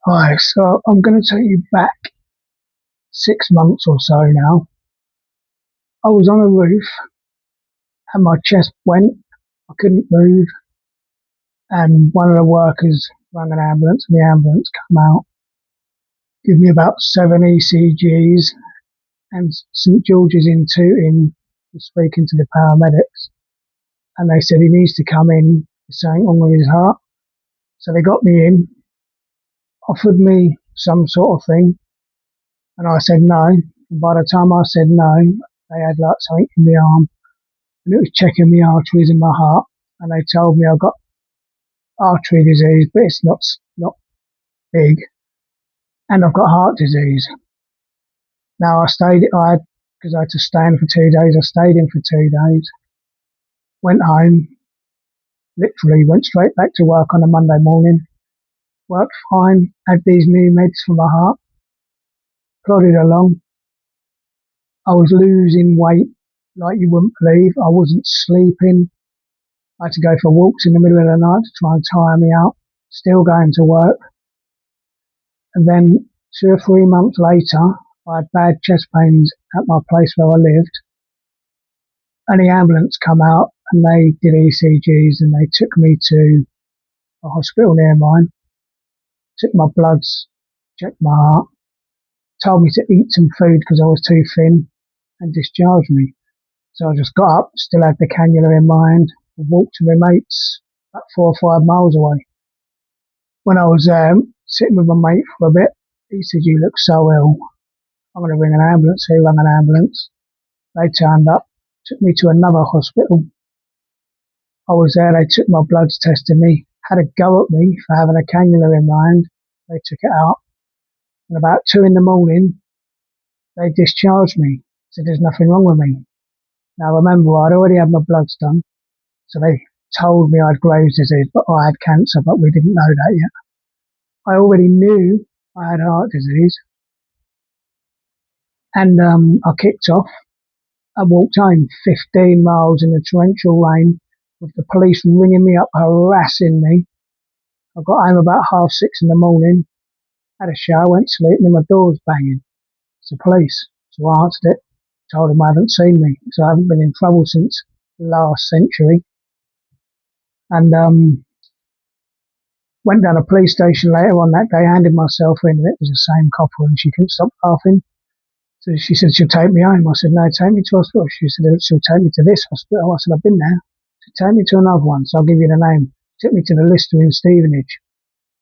Hi, so I'm going to take you back 6 months or so now. I was on a roof and my chest went. I couldn't move, and one of the workers rang an ambulance, and the ambulance come out, give me about 7 ECGs, and St George's in Tooting was speaking to the paramedics, and they said he needs to come in. There's something wrong with his heart. So they got me in, offered me some sort of thing, and I said no. And by the time I said no, they had like something in the arm and it was checking the arteries in my heart, and they told me I've got artery disease, but it's not big, and I've got heart disease. Now because I had to stay in for 2 days. I stayed in for 2 days, went home, literally went straight back to work on a Monday morning, worked fine, had these new meds for my heart, plodded along. I was losing weight like you wouldn't believe. I wasn't sleeping. I had to go for walks in the middle of the night to try and tire me out, still going to work. And then 2 or 3 months later, I had bad chest pains at my place where I lived. And the ambulance come out and they did ECGs and they took me to a hospital near mine, took my bloods, checked my heart, told me to eat some food because I was too thin and discharged me. So I just got up, still had the cannula in my hand, and walked to my mates about 4 or 5 miles away. When I was sitting with my mate for a bit, he said, "You look so ill. I'm going to ring an ambulance." He rang an ambulance. They turned up, took me to another hospital. I was there, they took my bloods, tested me, had a go at me for having a cannula in my hand. They took it out. And about 2 in the morning, they discharged me. Said there's nothing wrong with me. Now remember, I'd already had my bloods done. So they told me I had Graves' disease, but I had cancer, but we didn't know that yet. I already knew I had heart disease. And I kicked off. I walked home 15 miles in the torrential rain with the police ringing me up, harassing me. I got home about 6:30 in the morning, had a shower, went to sleep, and then my door was banging. It's the police. So I answered it, told them I haven't seen me, so I haven't been in trouble since last century. And went down a police station later on that day, handed myself in, and it was the same copper, and she couldn't stop laughing. So she said she'll take me home. I said, no, take me to hospital. She said she'll take me to this hospital. I said, I've been there. She said, take me to another one. So I'll give you the name. Took me to the Lister in Stevenage.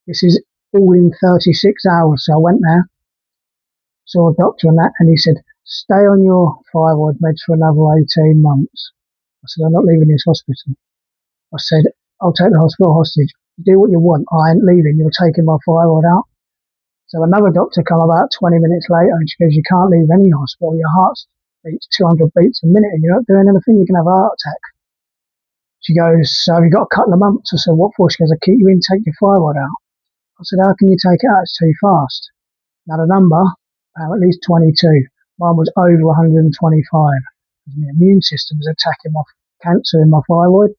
This is all in 36 hours. So I went there, saw a doctor and that, and he said, stay on your thyroid meds for another 18 months. I said, I'm not leaving this hospital. I said, I'll take the hospital hostage. Do what you want. I ain't leaving. You're taking my thyroid out. So another doctor come about 20 minutes later and she goes, you can't leave any hospital. Your heart beats 200 beats a minute and you're not doing anything. You can have a heart attack. She goes, so have you got a couple of months? I said, what for? She goes, I'll keep you in, take your thyroid out. I said, how can you take it out? It's too fast. Now the number, apparently is 22. Mine was over 125. Because my immune system was attacking my cancer in my thyroid.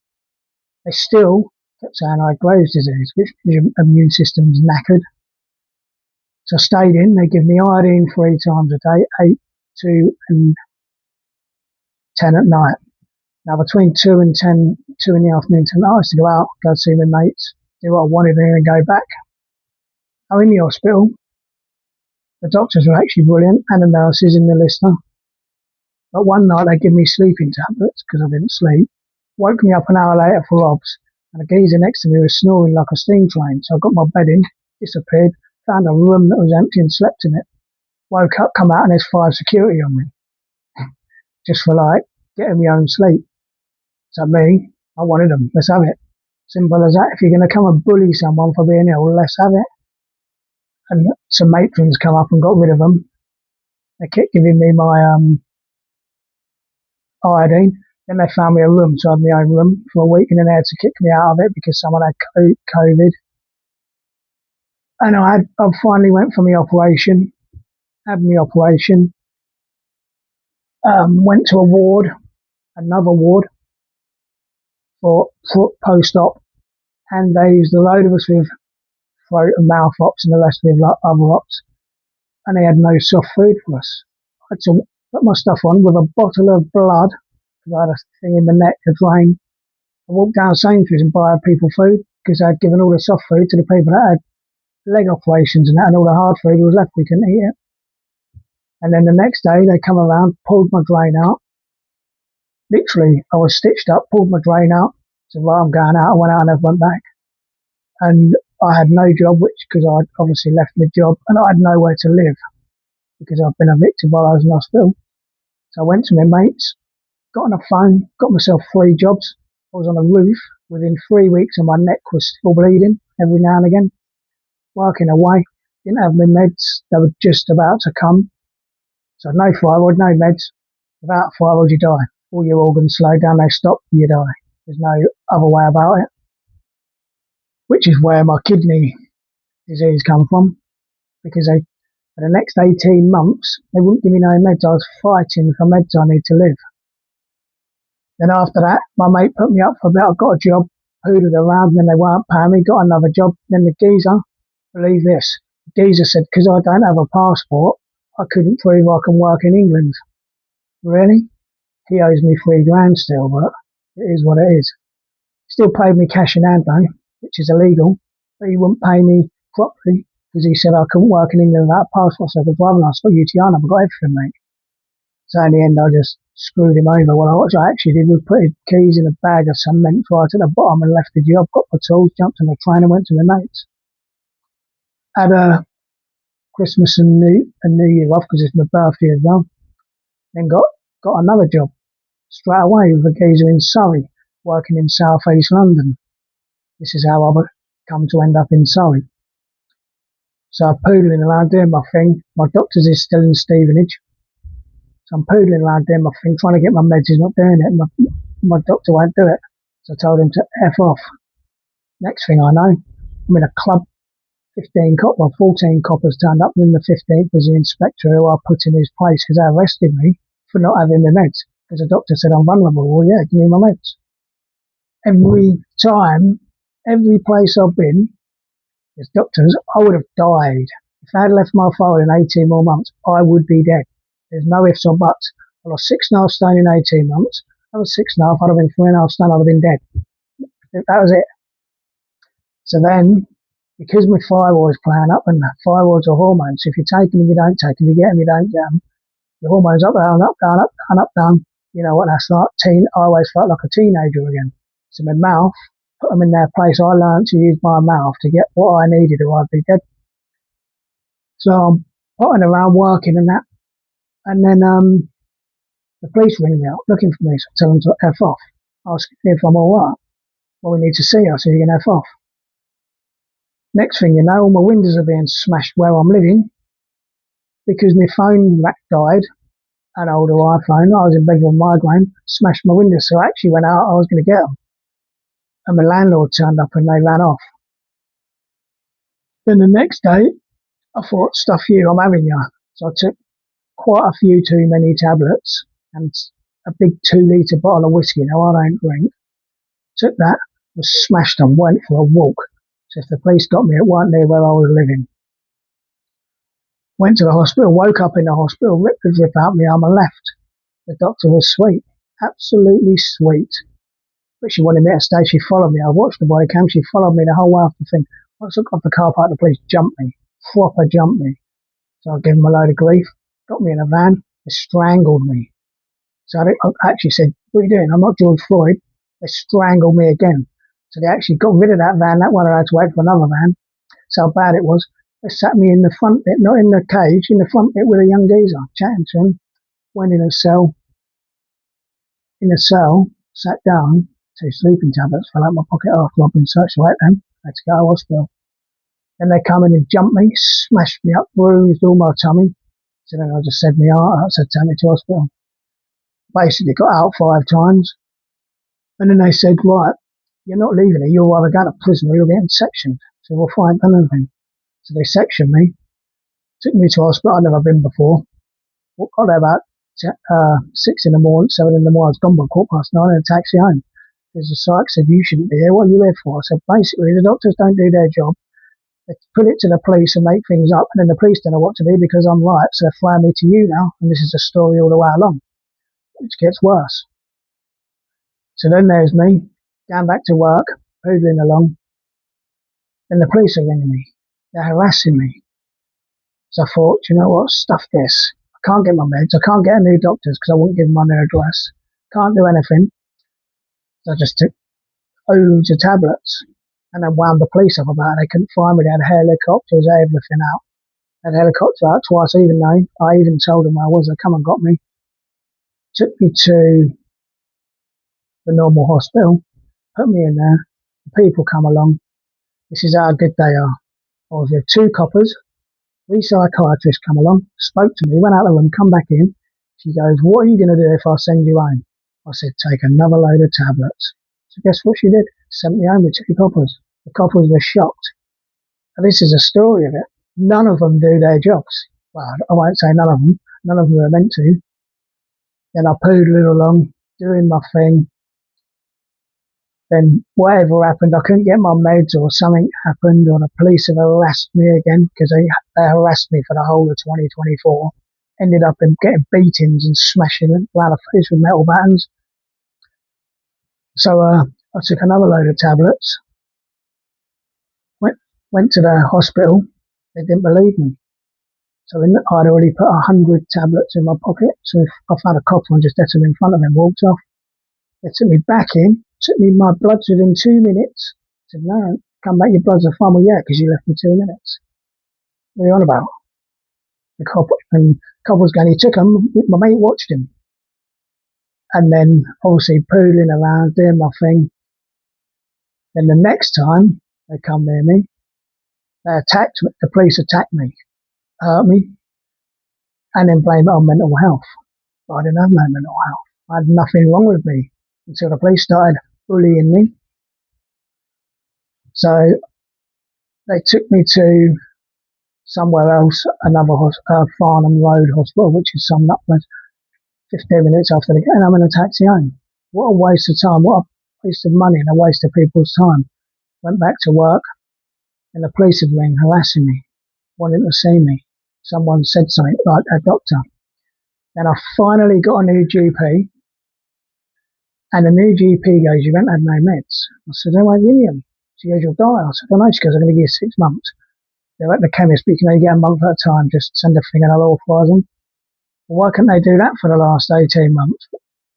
They still kept saying I had Graves' disease, which your immune system's knackered. So I stayed in. They give me iodine 3 times a day, 8, 2, and 10 at night. Now between 2 and 10, 2 in the afternoon, 10 I used to go out, go see my mates, do what I wanted and then go back. I'm in the hospital. The doctors were actually brilliant and the nurses in the Lister. But one night they gave me sleeping tablets because I didn't sleep. Woke me up an hour later for obs, and a geezer next to me was snoring like a steam train. So I got my bed in, disappeared, found a room that was empty and slept in it. Woke up, come out, and there's 5 security on me. Just for like getting me own sleep. So me, I wanted them. Let's have it. Simple as that. If you're going to come and bully someone for being ill, let's have it. And some matrons come up and got rid of them. They kept giving me my iodine. Then they found me a room, so I had my own room for a week, and then they had to kick me out of it because someone had COVID. And I finally went for my operation, had my operation, went to a ward, another ward, for post-op, and they used a load of us with throat and mouth ops and the rest with like other ops, and they had no soft food for us. I had to put my stuff on with a bottle of blood because I had a thing in my neck to drain. I walked down Sainsbury's and buy people food because I'd given all the soft food to the people that had leg operations and that, and all the hard food was left. We couldn't eat it. And then the next day they come around, pulled my drain out. Literally, I was stitched up, pulled my drain out, said, right, I'm going out. I went out and never went back. And I had no job, which because I'd obviously left my job, and I had nowhere to live because I'd been evicted while I was in hospital. So I went to my mates, got on a phone, got myself 3 jobs. I was on a roof within 3 weeks and my neck was still bleeding every now and again. Working away, didn't have my meds, they were just about to come. So no thyroid, no meds. Without thyroid you die. All your organs slow down, they stop, you die. There's no other way about it. Which is where my kidney disease come from. Because for the next 18 months, they wouldn't give me no meds. I was fighting for meds I need to live. Then after that, my mate put me up for a bit. I got a job, hooded around, and then they weren't paying me, got another job. Then the geezer, believe this, the geezer said, because I don't have a passport, I couldn't prove I can work in England. Really? He owes me 3 grand still, but it is what it is. Still paid me cash in hand though, which is illegal, but he wouldn't pay me properly because he said I couldn't work in England without a passport. So the driving license, got UTR, I've got everything, mate. So in the end, I just screwed him over. Well, what I actually did was put his keys in a bag of cement right at the bottom and left the job, got my tools, jumped on the train and went to my mates. Had a Christmas and New Year off because it's my birthday as well. Then got another job straight away with a geezer in Surrey, working in South East London. This is how I come to end up in Surrey. So I'm poodling around doing my thing. My doctor's is still in Stevenage. So I'm poodling around doing my thing, trying to get my meds. He's not doing it. My doctor won't do it. So I told him to F off. Next thing I know, I'm in a club. 14 coppers turned up, and then the 15th was the inspector who I put in his place because they arrested me for not having my meds. Because the doctor said I'm vulnerable. Well, yeah, give me my meds. Every time, every place I've been, as doctors, I would have died. If I had left my phone in 18 more months, I would be dead. There's no ifs or buts. I lost 6.5 stone in 18 months. I was 6.5, I'd have been 3.5 stone, I'd have been dead. That was it. So then, because my thyroid's playing up, and thyroids are hormones, so if you take them and you don't take them, you get them, you don't get them, your hormones up, down, up, down, up, down, up, down. You know what that's like? I always felt like a teenager again. So my mouth, put them in their place. I learned to use my mouth to get what I needed or I'd be dead. So I'm potting around working and that. And then the police ring me up looking for me. So I tell them to F off. Asking if I'm alright. Well, we need to see you, so you can F off. Next thing you know, all my windows are being smashed where I'm living because my phone died. An older iPhone. I was in bed with a migraine, smashed my windows. So I actually went out, I was going to get them. And my landlord turned up and they ran off. Then the next day, I thought, stuff you, I'm having you. So I took quite a few too many tablets and a big 2-litre bottle of whiskey. Now I don't drink. Took that, was smashed and went for a walk. So if the police got me, it weren't near where I was living. Went to the hospital, woke up in the hospital, ripped the drip out my arm and left. The doctor was sweet, absolutely sweet. But she wanted me to stay, she followed me. I watched the body cam, she followed me the whole way off the thing. Once I got off the car park, the police jumped me, proper jumped me. So I gave them a load of grief, got me in a van, they strangled me. So I actually said, what are you doing? I'm not George Floyd. They strangled me again. So they actually got rid of that van, that one I had to wait for another van. So how bad it was. They sat me in the front bit, not in the cage, in the front bit with a young geezer, chatting to him. Went in a cell, sat down, 2 sleeping tablets fell out my pocket after I'd been searched for them. I had to go to hospital. Then they come in and jumped me, smashed me up, bruised all my tummy. So then I just said my heart out, said take me to hospital. Basically got out 5 times. And then they said, right, you're not leaving it, you're either going to prison or you're getting sectioned. So we'll find anything. So they sectioned me, took me to hospital. I'd never been before. Got there about 6 in the morning, 7 in the morning. I was gone by 9:15 in a taxi home. Because the psych said, you shouldn't be here. What are you here for? I said, basically, the doctors don't do their job. They put it to the police and make things up, and then the police don't know what to do because I'm right, so they're throwing me to you now, and this is the story all the way along, which gets worse. So then there's me, going back to work, poodling along, and the police are ringing me. They're harassing me. So I thought, you know what, stuff this. I can't get my meds, I can't get a new doctor's because I wouldn't give them my new address. Can't do anything. So I just took loads of tablets and then wound the police up about it. They couldn't find me. They had helicopters, everything out. They had a helicopter out twice, even though I even told them where I was. They come and got me. Took me to the normal hospital, put me in there. The people come along. This is how good they are. I was with two coppers. Three psychiatrists come along, spoke to me, went out of the room, come back in. She goes, what are you going to do if I send you home? I said, take another load of tablets. So guess what she did? Sent me home with two coppers. The coppers were shocked. And this is a story of it. None of them do their jobs. Well, I won't say none of them. None of them were meant to. Then I poodled along, doing my thing. Then whatever happened, I couldn't get my meds or something happened or the police have harassed me again because they harassed me for the whole of 2024. Ended up in getting beatings and smashing around the face with metal batons. So I took another load of tablets, went to the hospital. They didn't believe me. So I'd already put 100 tablets in my pocket. So if I found a copper and just left them in front of them, walked off. They took me back in, took me my bloods within 2 minutes. I said, no, come back, your bloods are fine. Well, yeah, because you left me 2 minutes. What are you on about? The cop was going, he took them, my mate watched him. And then obviously poodling around, doing my thing. Then the next time they come near me, they attacked me, the police attacked me, hurt me, and then blame it on mental health. But I didn't have no mental health. I had nothing wrong with me until the police started bullying me. So they took me to somewhere else, another Farnham Road Hospital, which is some upwards 15 minutes after the and I'm in a taxi home. What a waste of time, what a waste of money and a waste of people's time. Went back to work and the police had been harassing me, wanting to see me. Someone said something like a doctor. Then I finally got a new GP and the new GP goes, you haven't had no meds. I said, I won't give you them. She goes, you'll die. I said, I know. She goes, I'm going to give you 6 months. They're at the chemist, but you can only get a month at a time. Just send a thing and I'll authorise them. Well, why couldn't they do that for the last 18 months?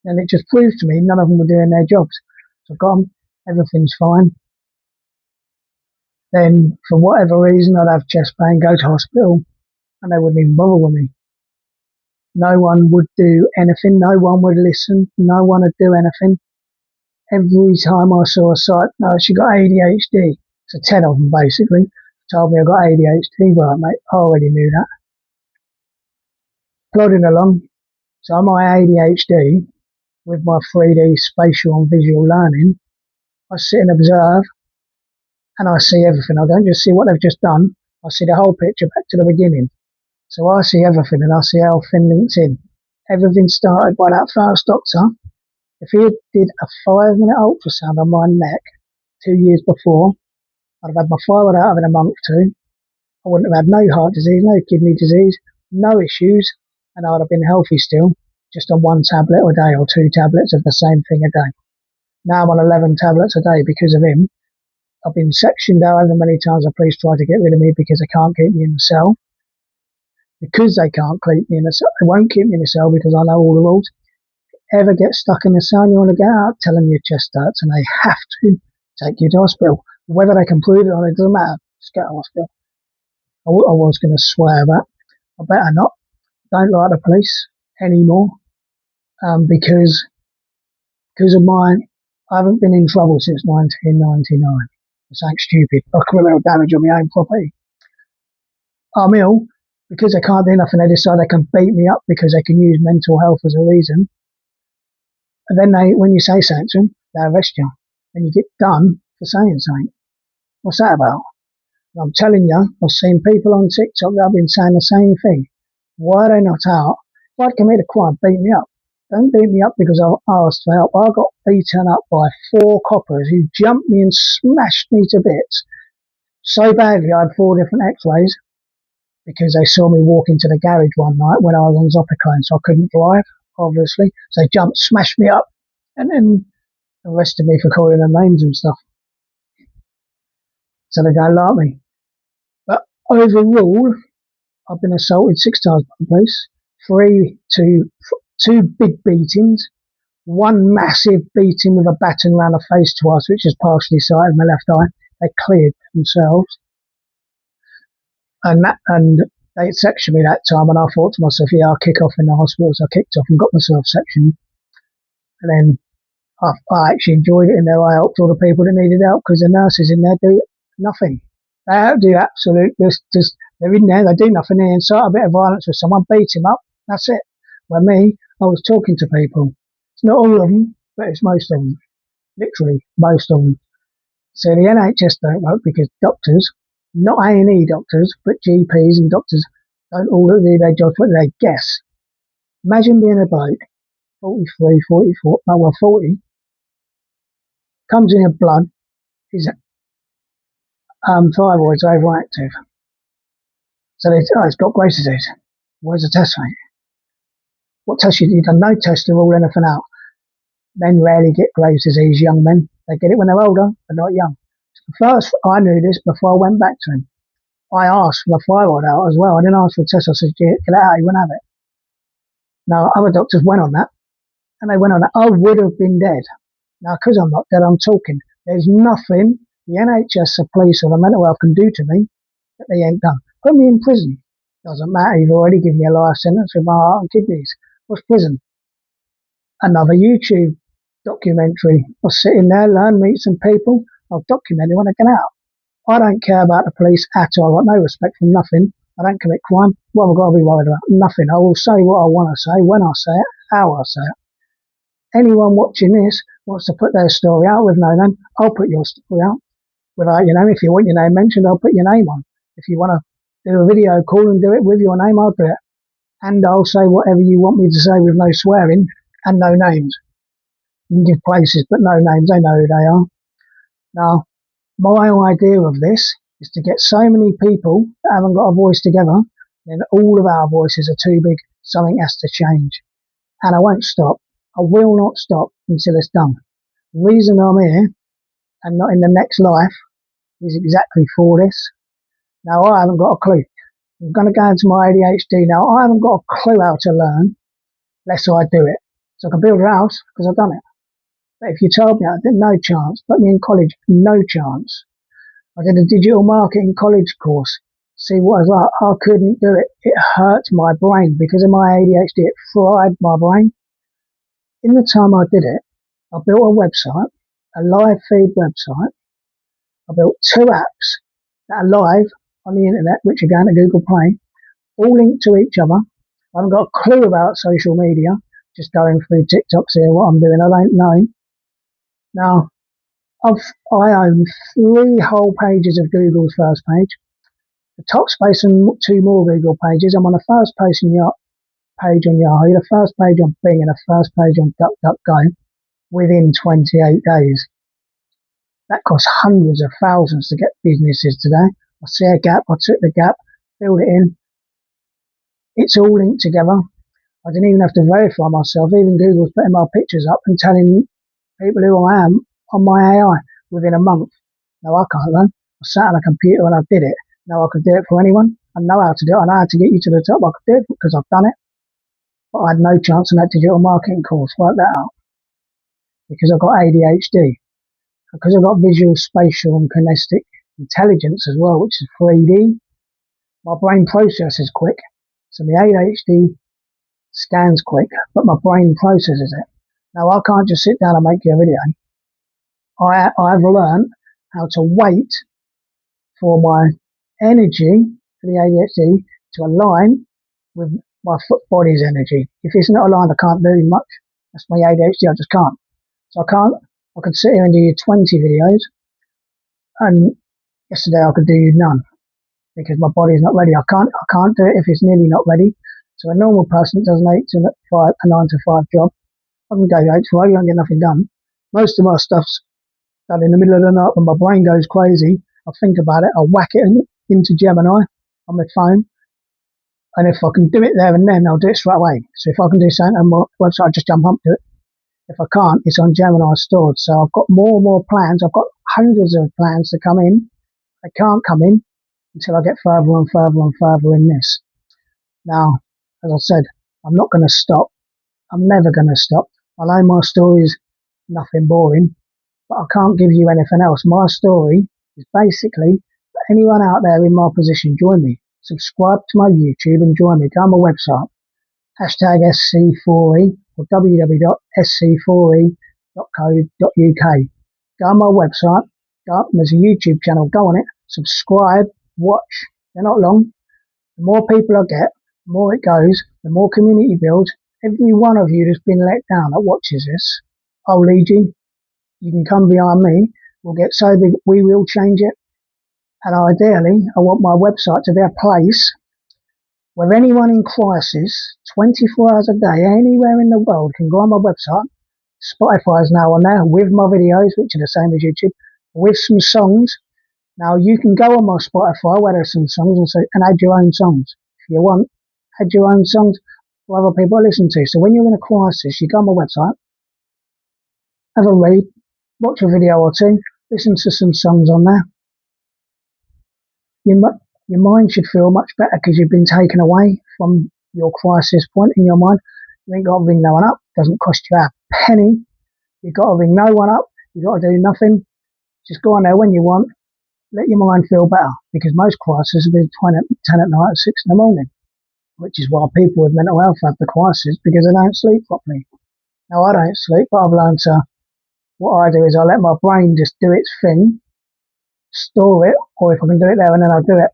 And it just proves to me none of them were doing their jobs. So I've got them, everything's fine. Then, for whatever reason, I'd have chest pain, go to hospital, and they wouldn't even bother with me. No one would do anything, no one would listen, no one would do anything. Every time I saw a site, no, she got ADHD. So 10 of them basically told me I got ADHD. Well, mate, I already knew that. Plodding along, so my ADHD with my 3D spatial and visual learning, I sit and observe and I see everything. I don't just see what they've just done, I see the whole picture back to the beginning. So I see everything and I see how everything links in. Everything started by that first doctor. If he did a 5-minute ultrasound on my neck 2 years before, I'd have had my thyroid out in a month or two. I wouldn't have had no heart disease, no kidney disease, no issues, and I'd have been healthy still, just on 1 tablet a day or 2 tablets of the same thing a day. Now I'm on 11 tablets a day because of him. I've been sectioned out over many times. The police tried to get rid of me because they can't keep me in the cell. Because they can't keep me in the cell, they won't keep me in the cell because I know all the rules. Ever get stuck in the cell and you want to get out, tell them your chest hurts and they have to take you to hospital. Whether they can prove it or not, it doesn't matter. Just get to hospital. I was going to swear, but I better not. Don't like the police anymore because of I haven't been in trouble since 1999. It's something stupid. I criminal damage on my own property. I'm ill because they can't do nothing. They decide they can beat me up because they can use mental health as a reason. And then when you say something to them, they arrest you and you get done for saying something. What's that about? And I'm telling you, I've seen people on TikTok that have been saying the same thing. Why are they not out? If I'd commit a crime, beat me up. Don't beat me up because I asked for help. I got beaten up by 4 coppers who jumped me and smashed me to bits. so badly I had 4 different x-rays because they saw me walk into the garage one night when I was on Zopiclone, so I couldn't drive, obviously. So they jumped, smashed me up, and then arrested me for calling them names and stuff. So they don't like me. But overall, I've been assaulted 6 times by the police, two big beatings, one massive beating with a baton around the face twice, which is partially sighted, my left eye. They cleared themselves. And they sectioned me that time, and I thought to myself, yeah, I'll kick off in the hospital. So I kicked off and got myself sectioned. And then I actually enjoyed it in there. I helped all the people that needed help because the nurses in there do nothing. They don't do just they're in there, they do nothing. They incite a bit of violence with someone, beat him up, that's it. Where me, I was talking to people. It's not all of them, but it's most of them. Literally, most of them. So the NHS don't work because doctors, not A&E doctors, but GPs and doctors, don't all do their jobs, but they guess. Imagine being a bloke, 43, 44, no, well, 40, comes in your blood, his thyroid's overactive. So they say, oh, it's got Graves' disease. Where's the test, mate? What test you've done? No test to rule anything out. Men rarely get Graves' disease, young men. They get it when they're older, but not young. First, I knew this before I went back to him. I asked for my thyroid out as well. I didn't ask for a test. I said, get it out, you wouldn't have it. Now, other doctors went on that, and they went on that. I would have been dead. Now, because I'm not dead, I'm talking. There's nothing the NHS, the police, or the mental health can do to me that they ain't done. Put me in prison. Doesn't matter. You've already given me a life sentence with my heart and kidneys. What's prison? Another YouTube documentary. I'll sit in there, learn, meet some people. I'll document it when I get out. I don't care about the police at all. I've got no respect for nothing. I don't commit crime. What have I got to be worried about? Nothing. I will say what I want to say, when I say it, how I say it. Anyone watching this wants to put their story out with no name, I'll put your story out without your name. If you want your name mentioned, I'll put your name on. If you want to do a video call and do it with your name, I'll do it. And I'll say whatever you want me to say with no swearing and no names. You can give places, but no names. They know who they are. Now, my idea of this is to get so many people that haven't got a voice together, then all of our voices are too big. Something has to change. And I won't stop. I will not stop until it's done. The reason I'm here and not in the next life is exactly for this. Now, I haven't got a clue. I'm going to go into my ADHD now. I haven't got a clue how to learn unless I do it. So I can build a house because I've done it. But if you told me I did, no chance. Put me in college, no chance. I did a digital marketing college course. See what I was like? I couldn't do it. It hurt my brain because of my ADHD. It fried my brain. In the time I did it, I built a website, a live feed website. I built 2 apps that are live on the internet, which are going to Google Play, all linked to each other. I haven't got a clue about social media, just going through TikToks here, what I'm doing, I don't know. Now, I own 3 whole pages of Google's first page, the top space and 2 more Google pages. I'm on the first page on Yahoo, the first page on Bing, and the first page on DuckDuckGo within 28 days. That costs hundreds of thousands to get businesses today. I see a gap, I took the gap, filled it in. It's all linked together. I didn't even have to verify myself. Even Google's putting my pictures up and telling people who I am on my AI within a month. No, I can't learn. I sat on a computer and I did it. Now I could do it for anyone. I know how to do it. I know how to get you to the top. I could do it because I've done it. But I had no chance in that digital marketing course. Work that out. Because I've got ADHD. Because I've got visual, spatial and kinesthetic intelligence as well, which is 3D. My brain processes quick. So the ADHD scans quick, but my brain processes it. Now I can't just sit down and make you a video. I've learned how to wait for my energy for the ADHD to align with my body's energy. If it's not aligned, I can't do much. That's my ADHD. I just can't. So I could sit here and do you 20 videos, and yesterday I could do you none because my body's not ready. I can't do it if it's nearly not ready. So a normal person does an 8 to 5, a 9 to 5 job. I can go 8 to 5, you won't get nothing done. Most of my stuff's done in the middle of the night when my brain goes crazy I'll think about it, I'll whack it into Gemini on my phone, and if I can do it there and then, I'll do it straight away. So if I can do something on my website, I'll just jump up to it. If I can't, it's on Gemini stored. So I've got more and more plans. I've got hundreds of plans to come in. They can't come in until I get further and further and further in this. Now, as I said, I'm not going to stop. I'm never going to stop. I know my story's nothing boring, but I can't give you anything else. My story is basically for anyone out there in my position, join me. Subscribe to my YouTube and join me. Go on my website, hashtag SC4E or www.sc4e.co.uk. Go on my website, there's a YouTube channel, go on it, subscribe, watch. They're not long. The more people I get, the more it goes, the more community builds. Every one of you that's been let down that watches this, I'll lead you. You can come behind me. We'll get so big, we will change it. And ideally, I want my website to be a place where anyone in crisis, 24 hours a day, anywhere in the world, can go on my website. Spotify is now on there with my videos, which are the same as YouTube, with some songs. Now you can go on my Spotify where there's some songs and add your own songs. If you want, add your own songs for other people to listen to. So when you're in a crisis, you go on my website, have a read, watch a video or two, listen to some songs on there. Your mind should feel much better because you've been taken away from your crisis point in your mind. You ain't got to ring no one up. It doesn't cost you a penny. You've got to ring no one up. You've got to do nothing. Just go on there when you want. Let your mind feel better, because most crises have been 10 at night, 6 in the morning, which is why people with mental health have the crisis, because they don't sleep properly. Now, I don't sleep, but I've learned to, what I do is I let my brain just do its thing, store it, or if I can do it there and then I'll do it.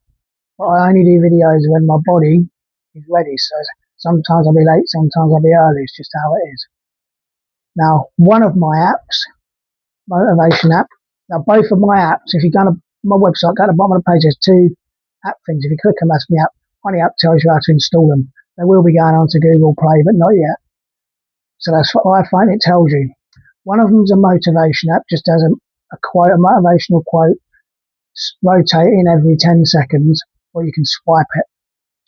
But I only do videos when my body is ready. So sometimes I'll be late, sometimes I'll be early. It's just how it is. Now, one of my apps, motivation app. Now, both of my apps, if you go to my website, go to the bottom of the page, there's 2 app things. If you click them, that's my app. On the app tells you how to install them. They will be going on to Google Play, but not yet. So that's what I find it tells you. One of them's a motivation app, just as a quote, a motivational quote, rotating every 10 seconds, or you can swipe it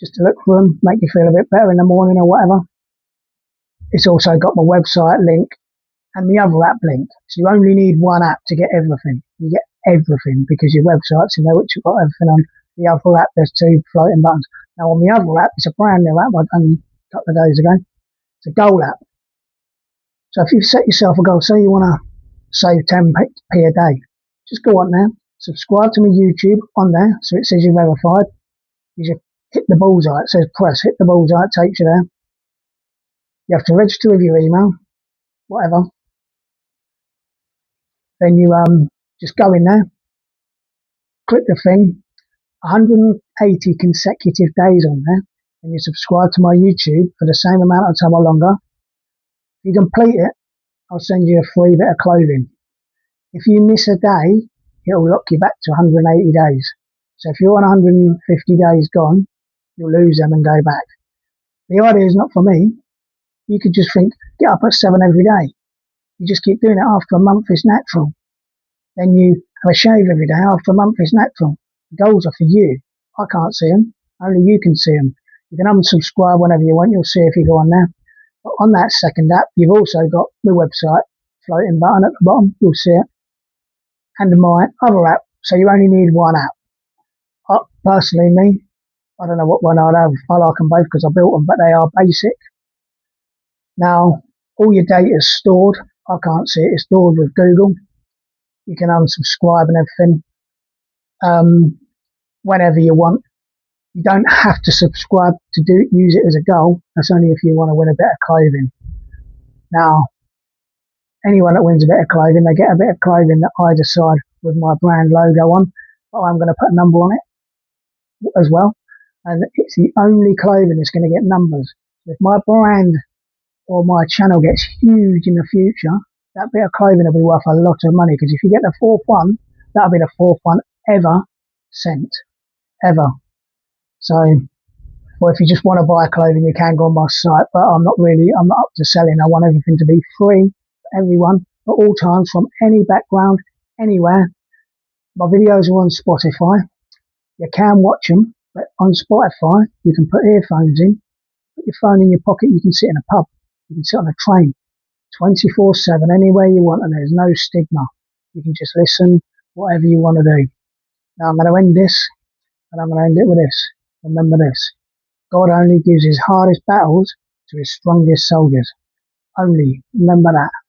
just to look for them, make you feel a bit better in the morning or whatever. It's also got my website link and the other app link. So you only need one app to get everything. You get everything because your website's in there, which you've got everything on. The other app, there's 2 floating buttons. Now on the other app, it's a brand new app I've done a couple of days ago. It's a goal app. So if you set yourself a goal, say you want to save 10p a day, just go on there, subscribe to my YouTube on there, so it says you're verified. You just hit the bullseye, it says press, hit the bullseye, it takes you there. You have to register with your email, whatever. Then you just go in there, click the thing, 180 consecutive days on there, and you subscribe to my YouTube for the same amount of time or longer. If you complete it, I'll send you a free bit of clothing. If you miss a day, it'll lock you back to 180 days. So if you're on 150 days gone, you'll lose them and go back. The idea is not for me. You could just think, get up at 7 every day. You just keep doing it. After a month, it's natural. Then you have a shave every day. After a month, it's natural. The goals are for you. I can't see them. Only you can see them. You can unsubscribe whenever you want. You'll see if you go on there. But on that second app, you've also got the website floating button at the bottom. You'll see it. And my other app. So you only need one app. Personally, me, I don't know what one I'd have. I like them both because I built them, but they are basic. Now, all your data is stored. I can't see it. It's stored with Google. You can unsubscribe and everything whenever you want. You don't have to subscribe to use it as a goal. That's only if you want to win a bit of clothing. Now, anyone that wins a bit of clothing, they get a bit of clothing that I decide with my brand logo on. But I'm going to put a number on it as well. And it's the only clothing that's going to get numbers. If my brand or my channel gets huge in the future, that bit of clothing will be worth a lot of money, because if you get the 4th one, that'll be the 4th one ever sent. Ever. So, or if you just want to buy clothing, you can go on my site, but I'm not up to selling. I want everything to be free for everyone, at all times, from any background, anywhere. My videos are on Spotify. You can watch them, but on Spotify, you can put earphones in, put your phone in your pocket, you can sit in a pub, you can sit on a train, 24/7, anywhere you want, and there's no stigma. You can just listen, whatever you want to do. Now I'm going to end this, and I'm going to end it with this. Remember this. God only gives his hardest battles to his strongest soldiers. Only remember that.